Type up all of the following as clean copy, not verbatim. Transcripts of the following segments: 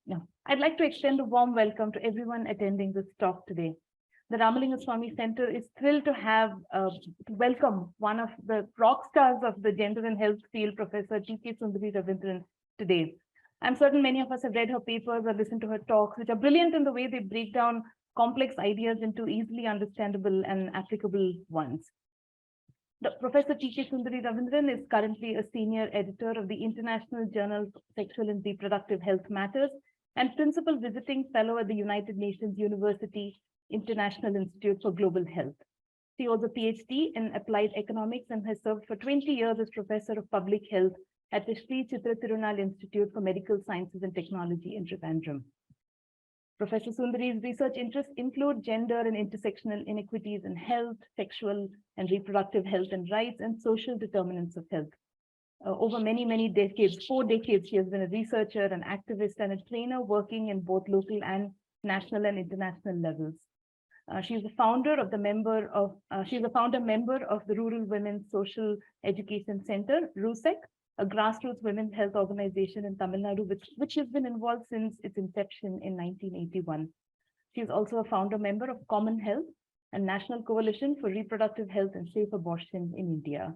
Now, I'd like to extend a warm welcome to everyone attending this talk today. The Ramalingaswamy Center is thrilled to welcome one of the rock stars of the gender and health field, Professor K Sundari Ravindran, today. I'm certain many of us have read her papers or listened to her talks, which are brilliant in the way they break down complex ideas into easily understandable and applicable ones. Professor K Sundari Ravindran is currently a senior editor of the International Journal of Sexual and Reproductive Health Matters and principal visiting fellow at the United Nations University International Institute for Global Health. She holds a PhD in applied economics and has served for 20 years as professor of public health at the Sri Chitra Tirunal Institute for Medical Sciences and Technology in Trivandrum. Professor Sundari's research interests include gender and intersectional inequities in health, sexual and reproductive health and rights, and social determinants of health. Over many decades, 4 decades, she has been a researcher, an activist, and a trainer working in both local and national and international levels. She is the founder member of the Rural Women's Social Education Center, RUSEC, a grassroots women's health organization in Tamil Nadu, which has been involved since its inception in 1981. She is also a founder member of Common Health, a national coalition for reproductive health and safe abortion in India.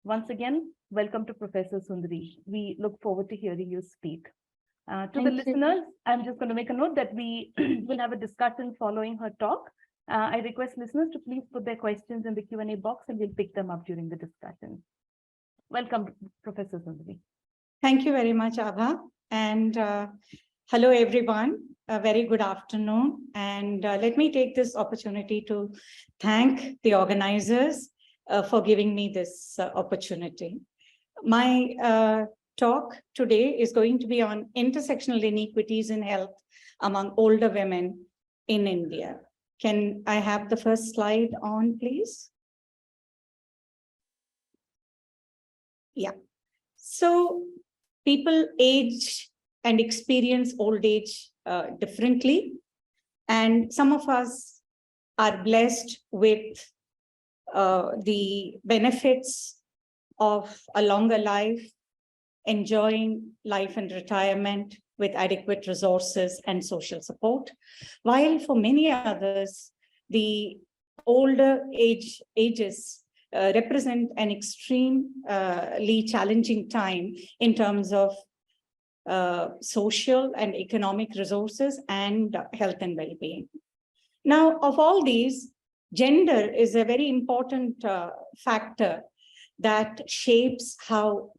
Once again, welcome to Professor Sundari. We look forward to hearing you speak. To the listeners, I'm just going to make a note that we will have a discussion following her talk. I request listeners to please put their questions in the Q&A box and we'll pick them up during the discussion. Welcome, Professor Sundari. Thank you very much, Abha. And hello, everyone. A very good afternoon. And let me take this opportunity to thank the organizers for giving me this opportunity. My talk today is going to be on intersectional inequities in health among older women in India. Can I have the first slide on, please? Yeah. So people age and experience old age differently. And some of us are blessed with the benefits of a longer life, enjoying life and retirement with adequate resources and social support, while for many others, the older ages represent an extremely challenging time in terms of social and economic resources and health and well-being. Now, of all these, gender is a very important factor that shapes how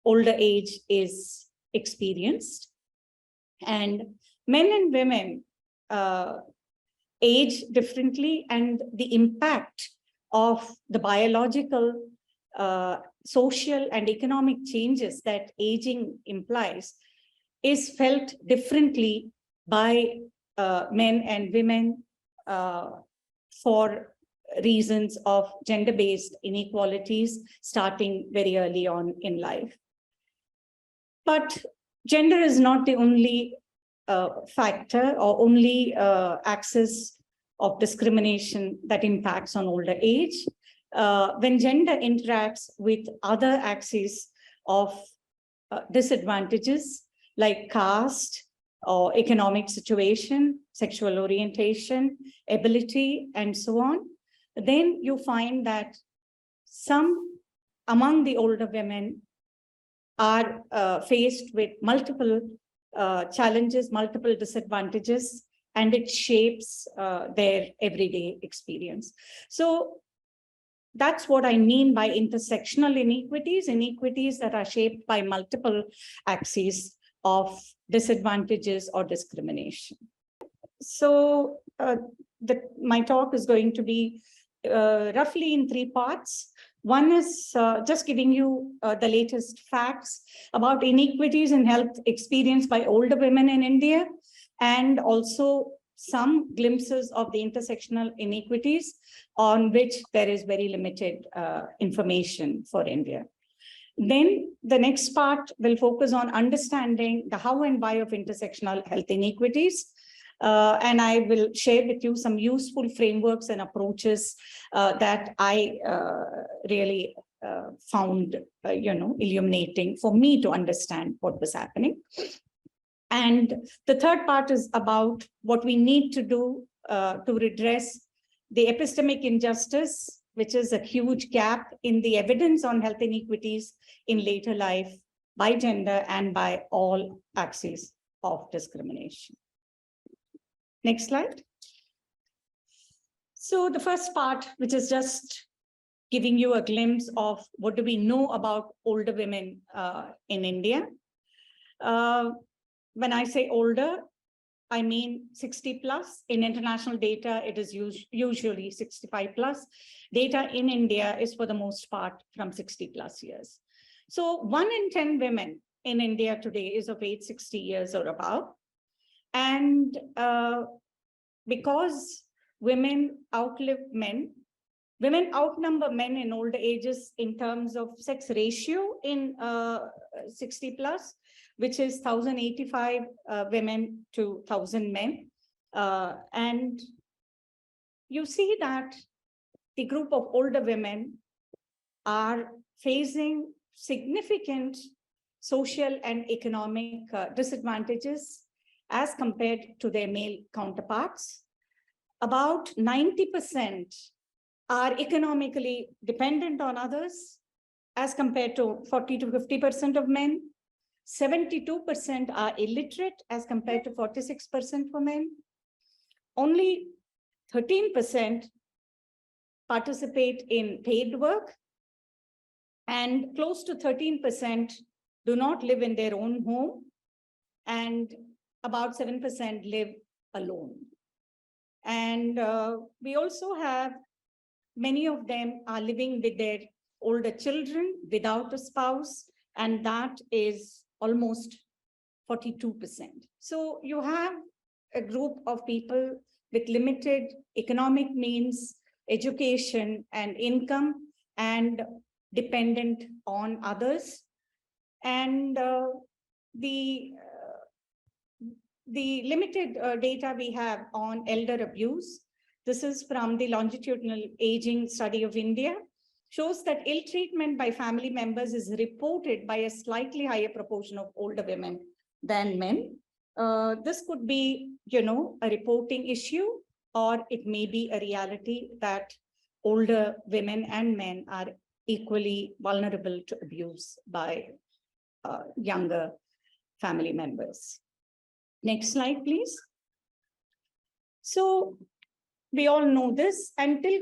older age is experienced. And men and women age differently, and the impact of the biological, social, and economic changes that aging implies is felt differently by men and women for reasons of gender-based inequalities starting very early on in life. But gender is not the only factor or only axis of discrimination that impacts on older age. When gender interacts with other axes of disadvantages like caste or economic situation, sexual orientation, ability, and so on, then you find that some among the older women are faced with multiple challenges, multiple disadvantages, and it shapes their everyday experience. So that's what I mean by intersectional inequities, inequities that are shaped by multiple axes of disadvantages or discrimination. So my talk is going to be roughly in 3 parts. One is just giving you the latest facts about inequities in health experienced by older women in India, and also some glimpses of the intersectional inequities on which there is very limited information for India. Then the next part will focus on understanding the how and why of intersectional health inequities. And I will share with you some useful frameworks and approaches that I really found, illuminating for me to understand what was happening. And the third part is about what we need to do to redress the epistemic injustice, which is a huge gap in the evidence on health inequities in later life by gender and by all axes of discrimination. Next slide. So the first part, which is just giving you a glimpse of what do we know about older women in India. When I say older, I mean 60 plus. In international data, it is usually 65 plus. Data in India is for the most part from 60 plus years. So 1 in 10 women in India today is of age 60 years or above. And because women outlive men, women outnumber men in older ages in terms of sex ratio in 60 plus, which is 1,085 women to 1,000 men. And you see that the group of older women are facing significant social and economic disadvantages as compared to their male counterparts. About 90% are economically dependent on others as compared to 40 to 50% of men. 72% are illiterate as compared to 46% for men. Only 13% participate in paid work, and close to 13% do not live in their own home, and about 7% live alone. And we also have many of them are living with their older children without a spouse, and that is almost 42%. So you have a group of people with limited economic means, education and income, and dependent on others. And the limited data we have on elder abuse, this is from the longitudinal aging study of India, shows that ill treatment by family members is reported by a slightly higher proportion of older women than men. This could be, a reporting issue, or it may be a reality that older women and men are equally vulnerable to abuse by younger family members. Next slide, please. So we all know this. Until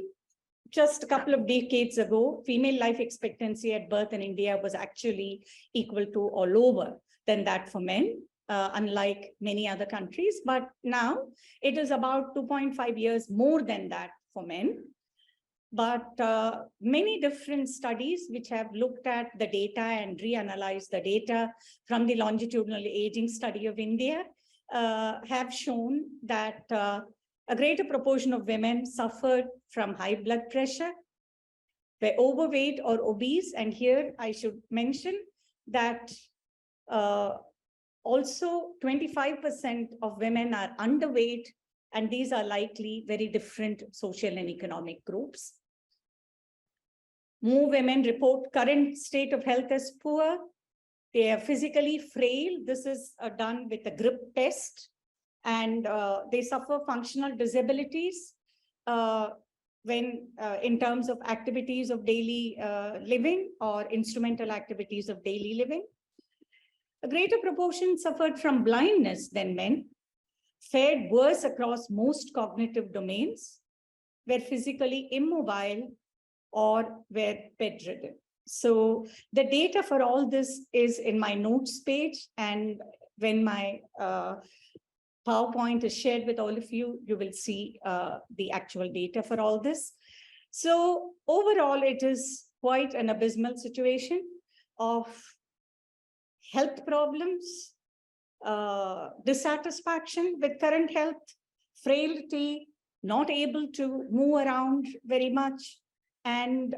just a couple of decades ago, female life expectancy at birth in India was actually equal to or lower than that for men, unlike many other countries. But now it is about 2.5 years more than that for men. But many different studies which have looked at the data and reanalyzed the data from the longitudinal aging study of India have shown that a greater proportion of women suffered from high blood pressure, were overweight or obese. And here I should mention that also 25% of women are underweight, and these are likely very different social and economic groups. More women report current state of health as poor. They are physically frail. This is done with a grip test. And they suffer functional disabilities when in terms of activities of daily living or instrumental activities of daily living. A greater proportion suffered from blindness than men, fared worse across most cognitive domains, were physically immobile, or were bedridden. So the data for all this is in my notes page, and when my PowerPoint is shared with all of you, you will see the actual data for all this. So overall, it is quite an abysmal situation of health problems, dissatisfaction with current health, frailty, not able to move around very much, and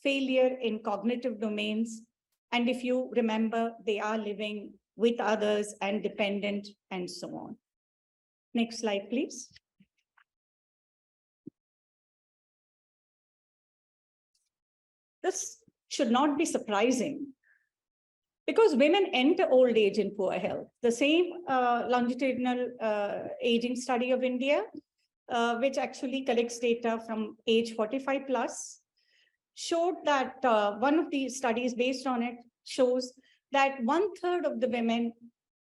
failure in cognitive domains. And if you remember, they are living with others and dependent and so on. Next slide, please. This should not be surprising, because women enter old age in poor health. The same longitudinal aging study of India, which actually collects data from age 45 plus, showed that one of the studies based on it shows that 1/3 of the women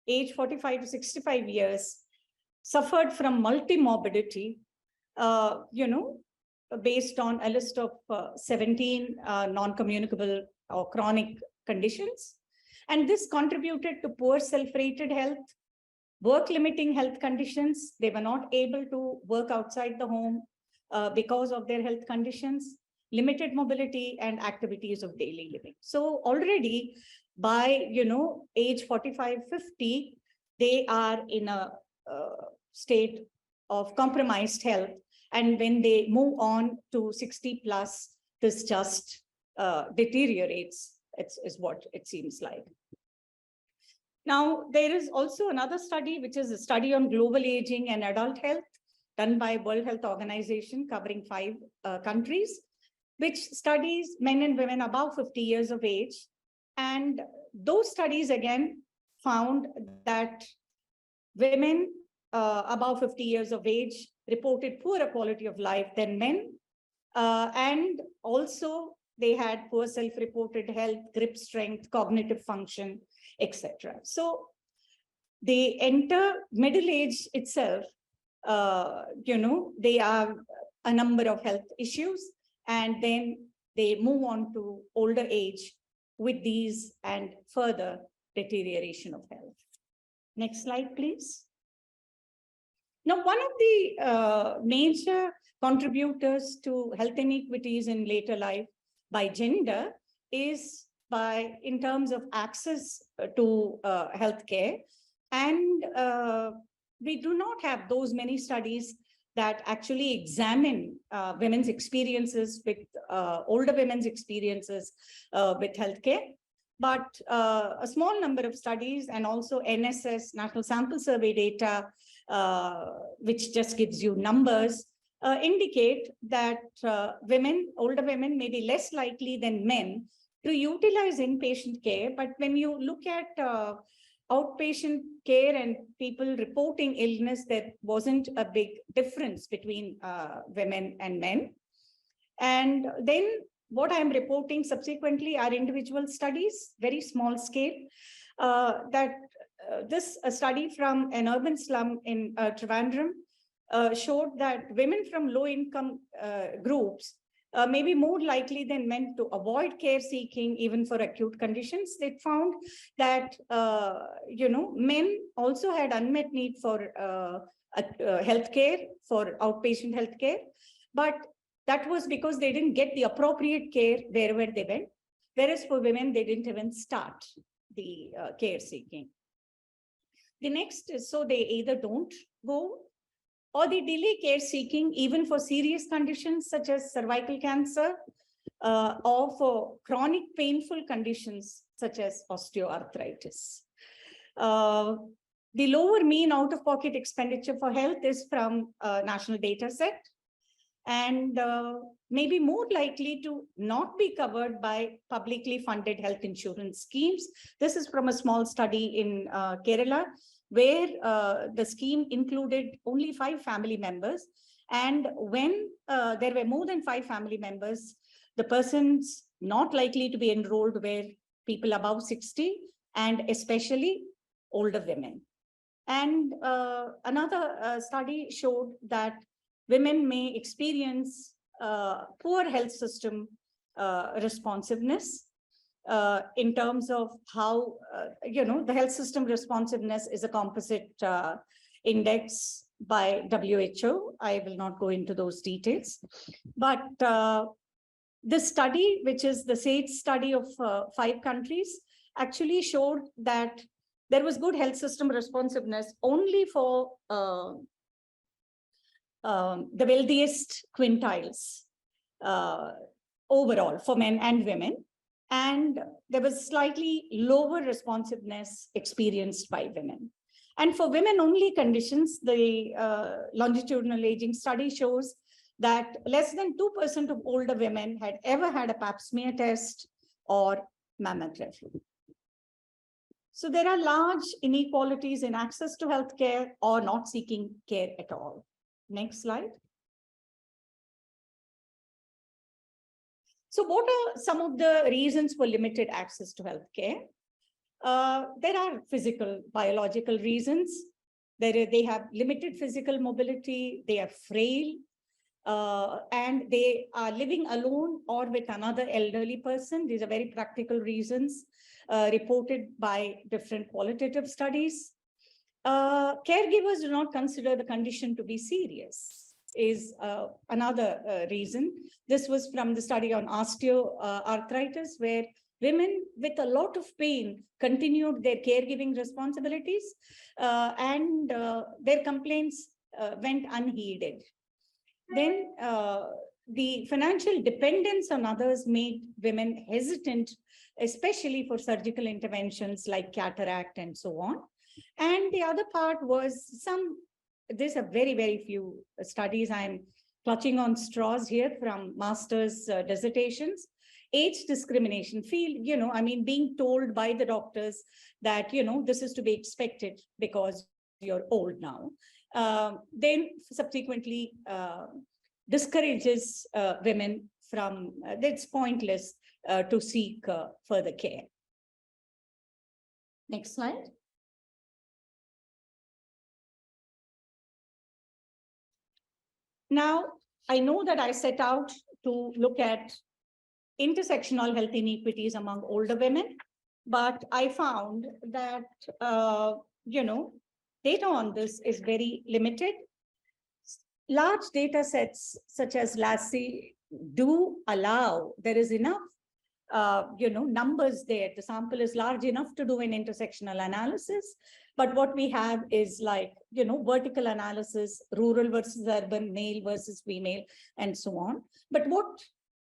age 45 to 65 years suffered from multimorbidity, based on a list of 17 non-communicable or chronic conditions. And this contributed to poor self-rated health, work-limiting health conditions. They were not able to work outside the home because of their health conditions, limited mobility, and activities of daily living. So already by, age 45, 50, they are in a state of compromised health. And when they move on to 60 plus, this just deteriorates, is what it seems like. Now, there is also another study, which is a study on global aging and adult health done by World Health Organization, covering 5 countries, which studies men and women above 50 years of age. And those studies again found that women above 50 years of age reported poorer quality of life than men. And also they had poor self-reported health, grip strength, cognitive function, etc. So they enter middle age itself, they have a number of health issues, and then they move on to older age with these and further deterioration of health. Next slide, please. Now, one of the major contributors to health inequities in later life by gender is in terms of access to healthcare. And we do not have those many studies that actually examine women's experiences with older women's experiences with healthcare. But a small number of studies, and also NSS, National Sample Survey data, which just gives you numbers, indicate that older women may be less likely than men to utilize inpatient care. But when you look at outpatient care and people reporting illness, there wasn't a big difference between women and men. And then what I'm reporting subsequently are individual studies, very small scale, this study from an urban slum in Trivandrum showed that women from low-income groups may be more likely than men to avoid care seeking, even for acute conditions. They found that, men also had unmet need for healthcare, for outpatient healthcare, but that was because they didn't get the appropriate care wherever they went. Whereas for women, they didn't even start the care seeking. The next is, so they either don't go or they delay care seeking, even for serious conditions such as cervical cancer, or for chronic painful conditions such as osteoarthritis. The lower mean out-of-pocket expenditure for health is from a national data set, and may be more likely to not be covered by publicly funded health insurance schemes. This is from a small study in Kerala, where the scheme included only 5 family members. And when there were more than 5 family members, the persons not likely to be enrolled were people above 60, and especially older women. And another study showed that women may experience poor health system responsiveness in terms of how, the health system responsiveness is a composite index by WHO. I will not go into those details. But this study, which is the SAGE study of 5 countries, actually showed that there was good health system responsiveness only for the wealthiest quintiles overall for men and women. And there was slightly lower responsiveness experienced by women. And for women-only conditions, the longitudinal aging study shows that less than 2% of older women had ever had a pap smear test or mammography. So there are large inequalities in access to healthcare or not seeking care at all. Next slide. So what are some of the reasons for limited access to healthcare? There are physical, biological reasons. They have limited physical mobility, they are frail, and they are living alone or with another elderly person. These are very practical reasons reported by different qualitative studies. Caregivers do not consider the condition to be serious, is another reason. This was from the study on osteoarthritis, where women with a lot of pain continued their caregiving responsibilities, and their complaints went unheeded. Then the financial dependence on others made women hesitant, especially for surgical interventions like cataract and so on. And the other part was there's a very, very few studies. I'm clutching on straws here from master's dissertations. Age discrimination, being told by the doctors that, this is to be expected because you're old now. Then subsequently discourages women from, it's pointless to seek further care. Next slide. Now, I know that I set out to look at intersectional health inequities among older women, but I found that, data on this is very limited. Large data sets such as LASSI do allow, there is enough, numbers there. The sample is large enough to do an intersectional analysis. But what we have is vertical analysis, rural versus urban, male versus female, and so on. But what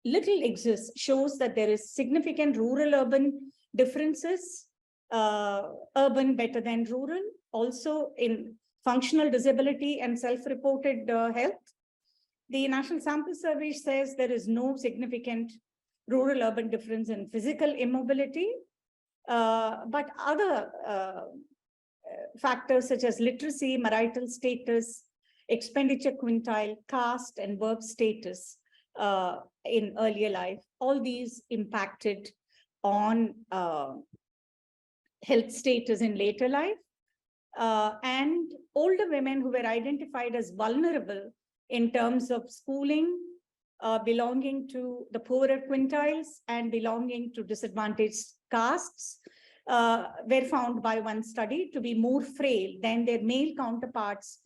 little exists shows that there is significant rural-urban differences, urban better than rural, also in functional disability and self-reported health. The National Sample Survey says there is no significant rural-urban difference in physical immobility, but other factors such as literacy, marital status, expenditure quintile, caste, and work status in earlier life, all these impacted on health status in later life. And older women who were identified as vulnerable in terms of schooling, belonging to the poorer quintiles and belonging to disadvantaged castes, were found by one study to be more frail than their male counterparts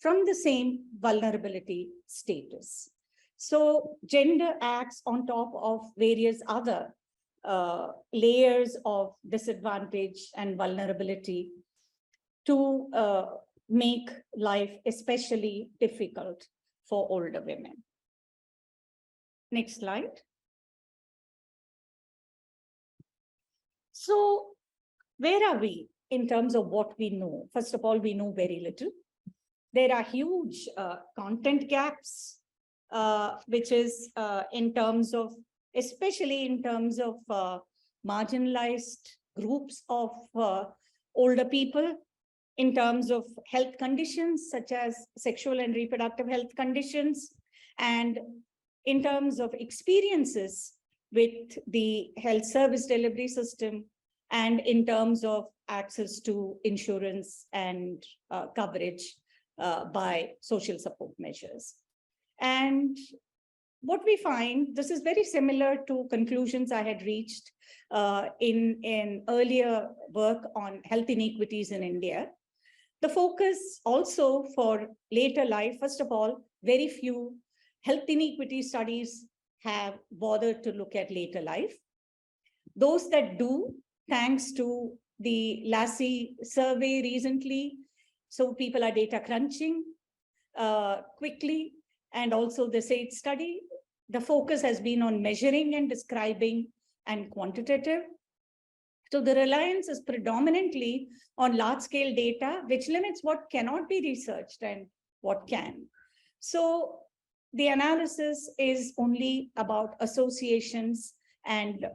from the same vulnerability status. So gender acts on top of various other layers of disadvantage and vulnerability to make life especially difficult for older women. Next slide. So where are we in terms of what we know? First of all, we know very little. There are huge content gaps, which is in terms of, especially in terms of marginalized groups of older people, in terms of health conditions such as sexual and reproductive health conditions, and in terms of experiences with the health service delivery system, and in terms of access to insurance and coverage by social support measures. And what we find, this is very similar to conclusions I had reached in earlier work on health inequities in India. The focus also for later life, first of all, very few health inequity studies have bothered to look at later life. Those that do, thanks to the LASSI survey recently, so people are data crunching quickly, and also the SAID study, the focus has been on measuring and describing and quantitative. So the reliance is predominantly on large-scale data, which limits what cannot be researched and what can. So the analysis is only about associations and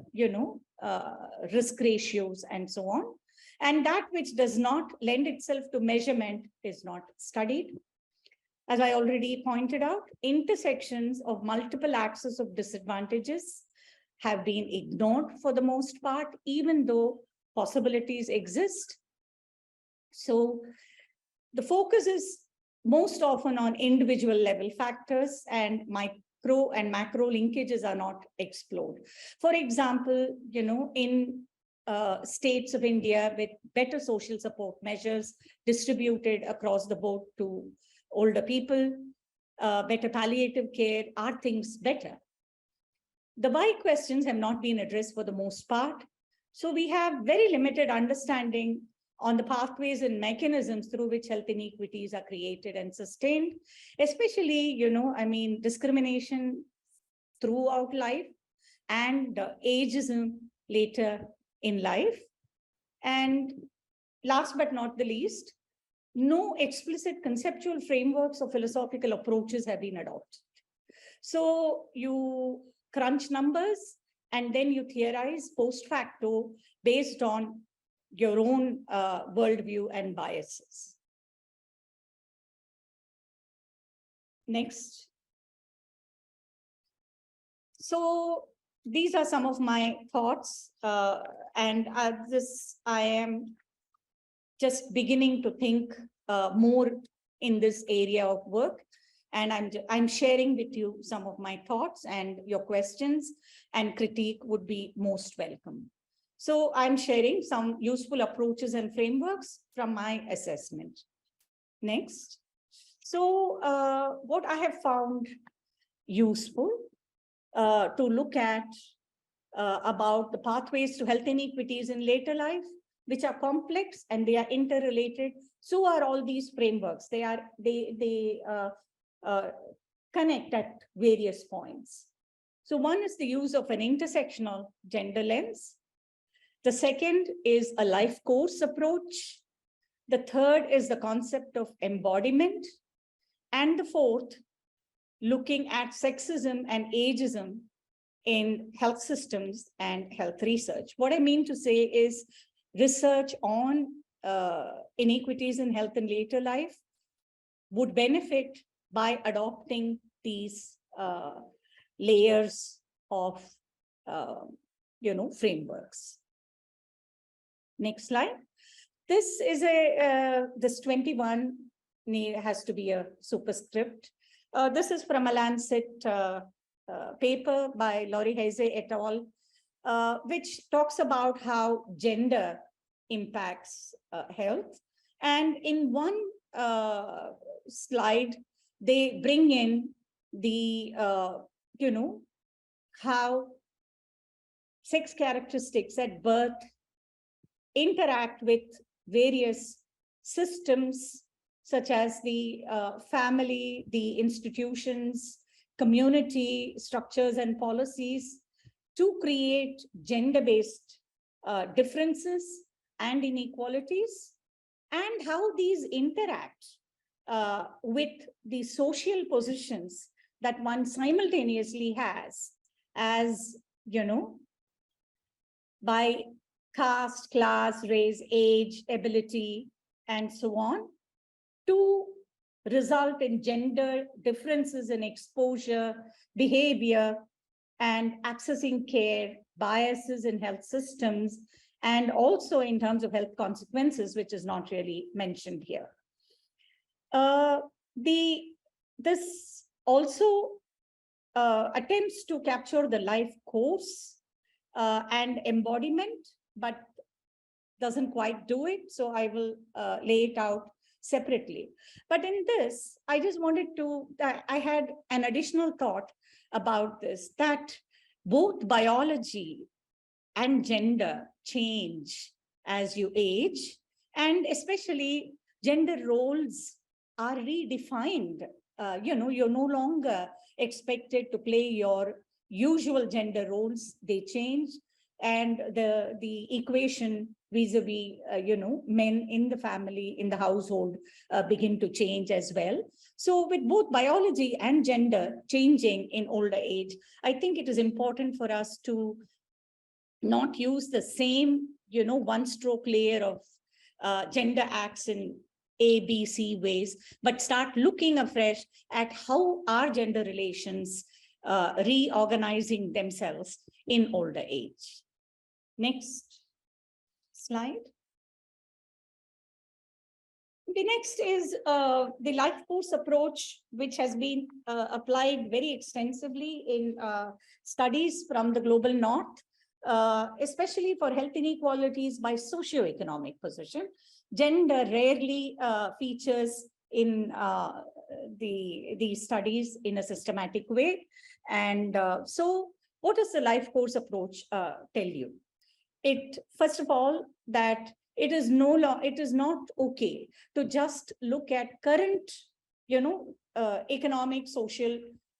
risk ratios and so on. And that which does not lend itself to measurement is not studied. As I already pointed out, intersections of multiple axes of disadvantages have been ignored for the most part, even though possibilities exist. So the focus is most often on individual level factors, and micro and macro linkages are not explored. For example, in states of India with better social support measures distributed across the board to older people, better palliative care, are things better? The why questions have not been addressed for the most part. So we have very limited understanding on the pathways and mechanisms through which health inequities are created and sustained, especially, discrimination throughout life and ageism later in life. And last but not the least, no explicit conceptual frameworks or philosophical approaches have been adopted. So you crunch numbers and then you theorize post facto based on your own worldview and biases. Next. So these are some of my thoughts, and I am just beginning to think more in this area of work, and I'm sharing with you some of my thoughts, and your questions and critique would be most welcome. So I'm sharing some useful approaches and frameworks from my assessment. Next. So what I have found useful to look at about the pathways to health inequities in later life, which are complex and they are interrelated. So are all these frameworks. They connect at various points. So one is the use of an intersectional gender lens. The second is a life course approach. The third is the concept of embodiment. And the fourth, looking at sexism and ageism in health systems and health research. What I mean to say is research on inequities in health in later life would benefit by adopting these layers of frameworks. Next slide. This is this 21 has to be a superscript. This is from a Lancet paper by Laurie Heise et al., which talks about how gender impacts health. And in one slide, they bring in the, how sex characteristics at birth interact with various systems, such as the family, the institutions, community structures and policies, to create gender-based differences and inequalities, and how these interact with the social positions that one simultaneously has, as by caste, class, race, age, ability, and so on, to result in gender differences in exposure, behavior, and accessing care, biases in health systems, and also in terms of health consequences, which is not really mentioned here. This also attempts to capture the life course and embodiment, but doesn't quite do it. So I will lay it out separately. But in this, I just wanted to, I had an additional thought about this, that both biology and gender change as you age, and especially gender roles are redefined. You're no longer expected to play your usual gender roles, they change, and the equation vis-a-vis, men in the family, in the household, begin to change as well. So with both biology and gender changing in older age, I think it is important for us to not use the same one stroke layer of gender acts in A, B, C ways, but start looking afresh at how are gender relations reorganizing themselves in older age. Next slide. The next is the life course approach, which has been applied very extensively in studies from the global north, especially for health inequalities by socioeconomic position. Gender rarely features in the studies in a systematic way. And so what does the life course approach tell you? It, first of all, that it is not okay to just look at current, economic, social,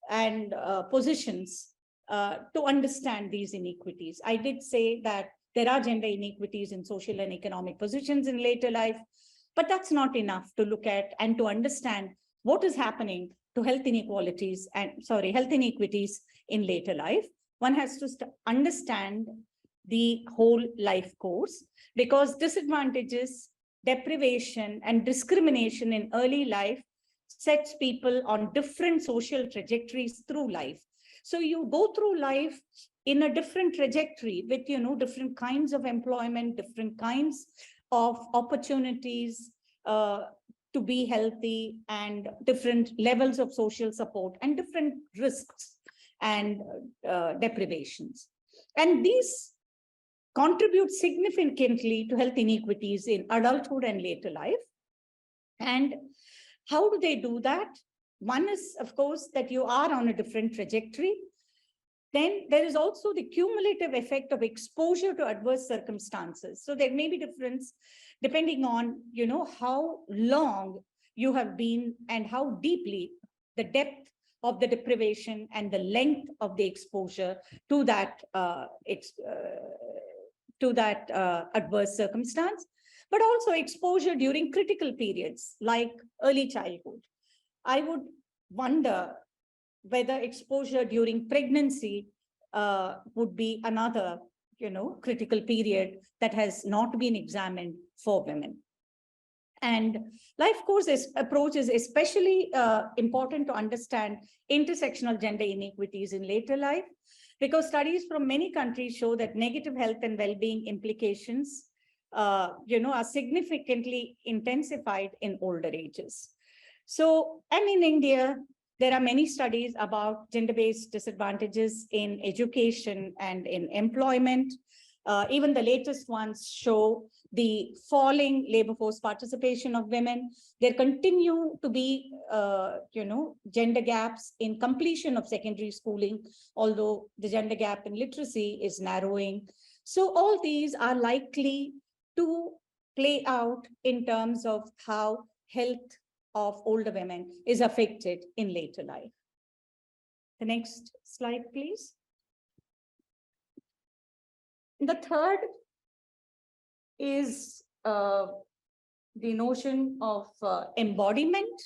and positions to understand these inequities. I did say that there are gender inequities in social and economic positions in later life, but that's not enough to look at and to understand what is happening to health inequities in later life. One has to understand the whole life course, because disadvantages, deprivation, and discrimination in early life sets people on different social trajectories through life. So you go through life in a different trajectory with, different kinds of employment, different kinds of opportunities to be healthy, and different levels of social support, and different risks and deprivations. And these contribute significantly to health inequities in adulthood and later life. And how do they do that? One is, of course, that you are on a different trajectory. Then there is also the cumulative effect of exposure to adverse circumstances. So there may be difference depending on, how long you have been and how deeply the depth of the deprivation and the length of the exposure to that adverse circumstance, but also exposure during critical periods like early childhood. I would wonder whether exposure during pregnancy would be another, critical period that has not been examined for women. And life course approach is especially important to understand intersectional gender inequities in later life, because studies from many countries show that negative health and well-being implications, are significantly intensified in older ages. So, and in India, there are many studies about gender-based disadvantages in education and in employment. Even the latest ones show the falling labor force participation of women. There continue to be, gender gaps in completion of secondary schooling, although the gender gap in literacy is narrowing. So all these are likely to play out in terms of how health of older women is affected in later life. The next slide, please. The third is the notion of embodiment.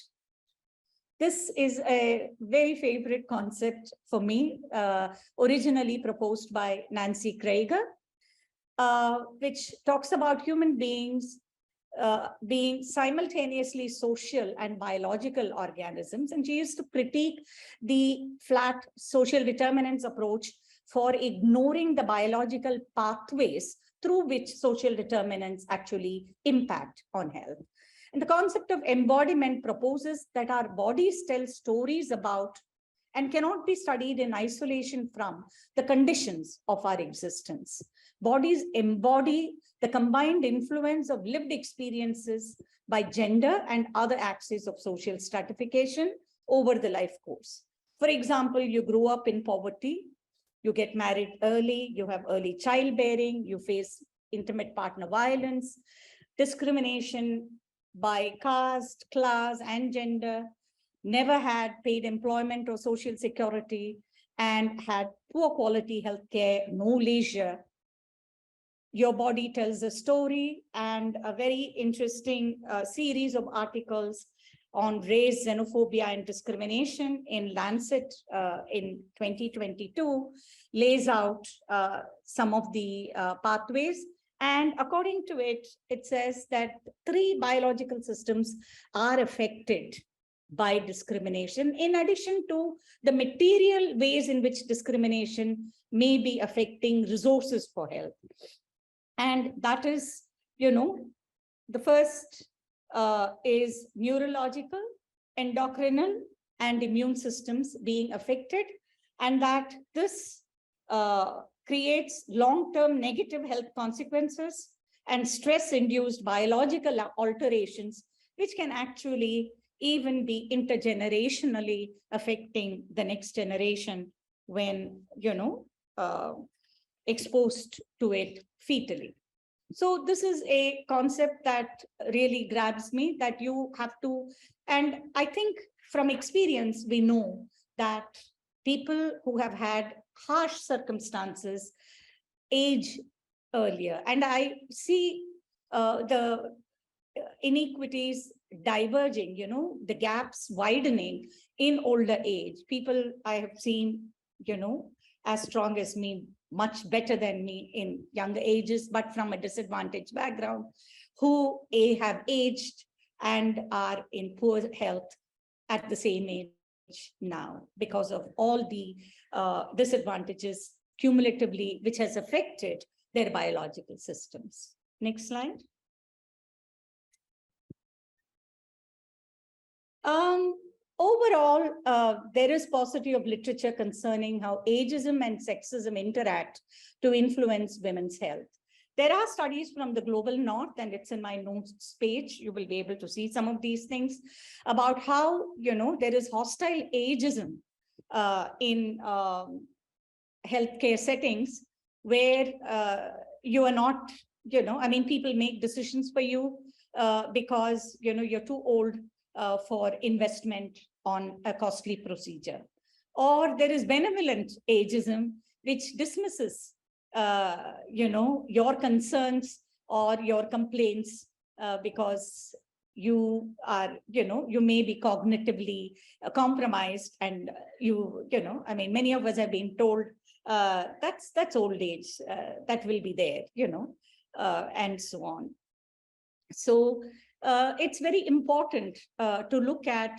This is a very favorite concept for me, originally proposed by Nancy Krieger, which talks about human beings being simultaneously social and biological organisms. And she used to critique the flat social determinants approach for ignoring the biological pathways through which social determinants actually impact on health. And the concept of embodiment proposes that our bodies tell stories about and cannot be studied in isolation from the conditions of our existence. Bodies embody the combined influence of lived experiences by gender and other axes of social stratification over the life course. For example, you grew up in poverty, you get married early, you have early childbearing, you face intimate partner violence, discrimination by caste, class, and gender, never had paid employment or social security, and had poor quality healthcare, no leisure. Your Body Tells a Story, and a very interesting series of articles on race, xenophobia, and discrimination in Lancet in 2022 lays out some of the pathways And according to it, it says that 3 biological systems are affected by discrimination, in addition to the material ways in which discrimination may be affecting resources for health. And that is, the first is neurological, endocrinal, and immune systems being affected, and that this creates long-term negative health consequences and stress-induced biological alterations, which can actually even be intergenerationally affecting the next generation when, exposed to it fetally. So this is a concept that really grabs me, that you have to, and I think from experience, we know that people who have had harsh circumstances age earlier. And I see the inequities diverging, the gaps widening in older age. People I have seen, as strong as me, much better than me in younger ages, but from a disadvantaged background, who have aged and are in poor health at the same age now because of all the disadvantages cumulatively, which has affected their biological systems. Next slide. Overall, there is paucity of literature concerning how ageism and sexism interact to influence women's health. There are studies from the global north, and it's in my notes page. You will be able to see some of these things about how, there is hostile ageism in healthcare settings where you are not, people make decisions for you because, you're too old for investment on a costly procedure. Or there is benevolent ageism, which dismisses, your concerns or your complaints because you are, you may be cognitively compromised, and many of us have been told that's old age, that will be there, and so on. So it's very important to look at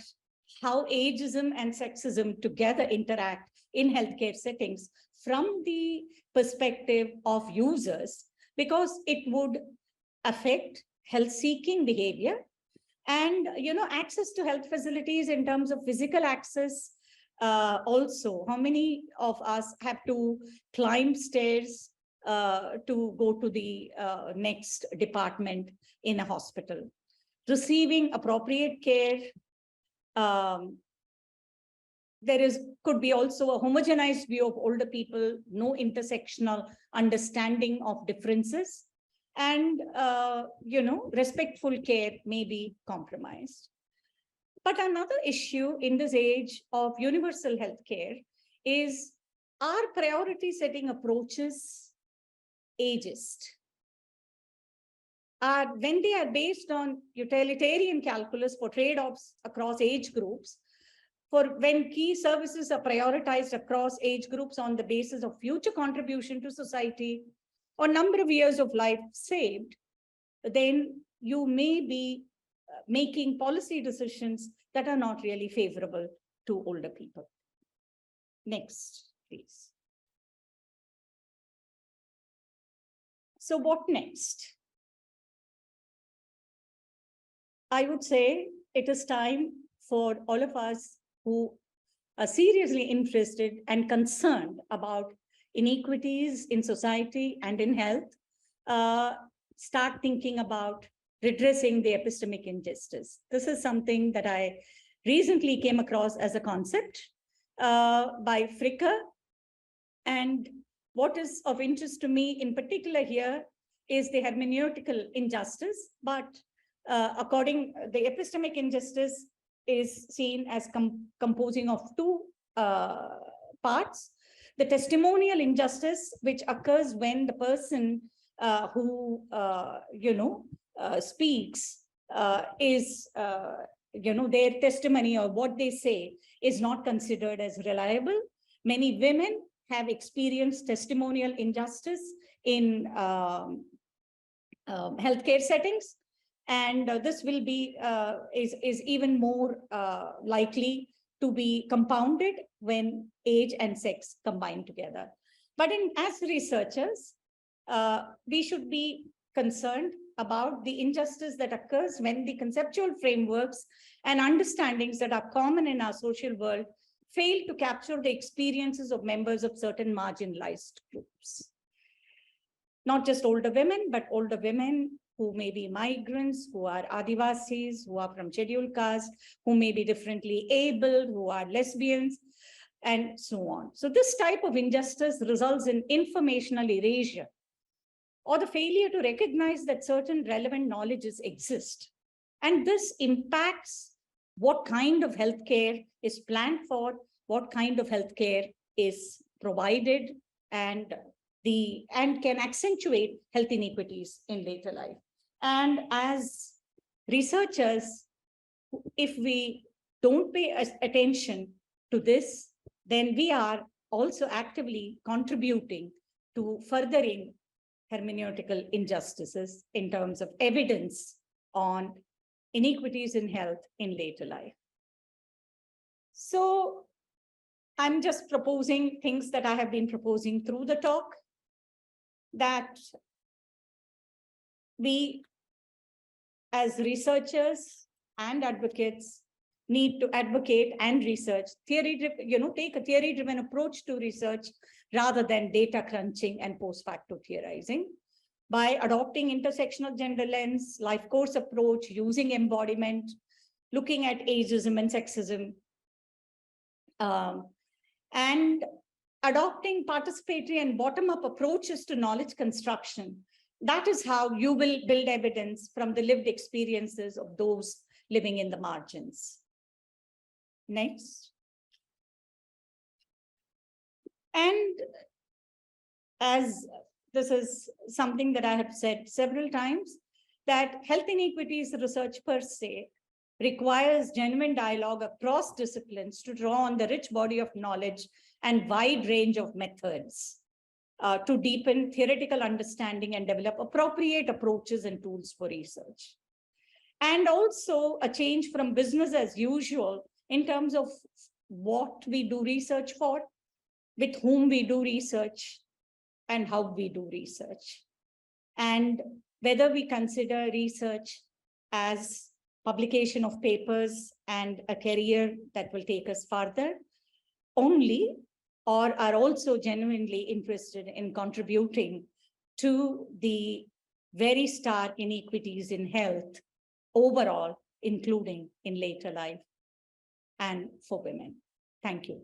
how ageism and sexism together interact in healthcare settings from the perspective of users, because it would affect health-seeking behavior and, access to health facilities in terms of physical access. Also, how many of us have to climb stairs to go to the next department in a hospital? Receiving appropriate care. There could be also a homogenized view of older people, no intersectional understanding of differences, and respectful care may be compromised. But another issue in this age of universal healthcare is, our priority setting approaches ageist? When they are based on utilitarian calculus for trade-offs across age groups, for when key services are prioritized across age groups on the basis of future contribution to society or number of years of life saved, then you may be making policy decisions that are not really favorable to older people. Next, please. So what next? I would say it is time for all of us who are seriously interested and concerned about inequities in society and in health, start thinking about redressing the epistemic injustice. This is something that I recently came across as a concept by Fricker. And what is of interest to me in particular here is the hermeneutical injustice, but the epistemic injustice is seen as composing of 2 parts. The testimonial injustice, which occurs when the person who speaks is, their testimony or what they say is not considered as reliable. Many women have experienced testimonial injustice in healthcare settings. And this will be, is even more likely to be compounded when age and sex combine together. But as researchers, we should be concerned about the injustice that occurs when the conceptual frameworks and understandings that are common in our social world fail to capture the experiences of members of certain marginalized groups. Not just older women, but older women who may be migrants, who are Adivasis, who are from scheduled caste, who may be differently abled, who are lesbians, and so on. So this type of injustice results in informational erasure or the failure to recognize that certain relevant knowledges exist. And this impacts what kind of healthcare is planned for, what kind of healthcare is provided, and can accentuate health inequities in later life. And as researchers, if we don't pay attention to this, then we are also actively contributing to furthering hermeneutical injustices in terms of evidence on inequities in health in later life. So I'm just proposing things that I have been proposing through the talk, that we as researchers and advocates need to advocate and research take a theory-driven approach to research rather than data crunching and post facto theorizing. By adopting intersectional gender lens, life course approach, using embodiment, looking at ageism and sexism, and adopting participatory and bottom-up approaches to knowledge construction. That is how you will build evidence from the lived experiences of those living in the margins. Next. And as this is something that I have said several times, that health inequities research per se requires genuine dialogue across disciplines to draw on the rich body of knowledge and wide range of methods to deepen theoretical understanding and develop appropriate approaches and tools for research. And also a change from business as usual in terms of what we do research for, with whom we do research, and how we do research. And whether we consider research as publication of papers and a career that will take us further only, or are also genuinely interested in contributing to the very stark inequities in health overall, including in later life and for women. Thank you.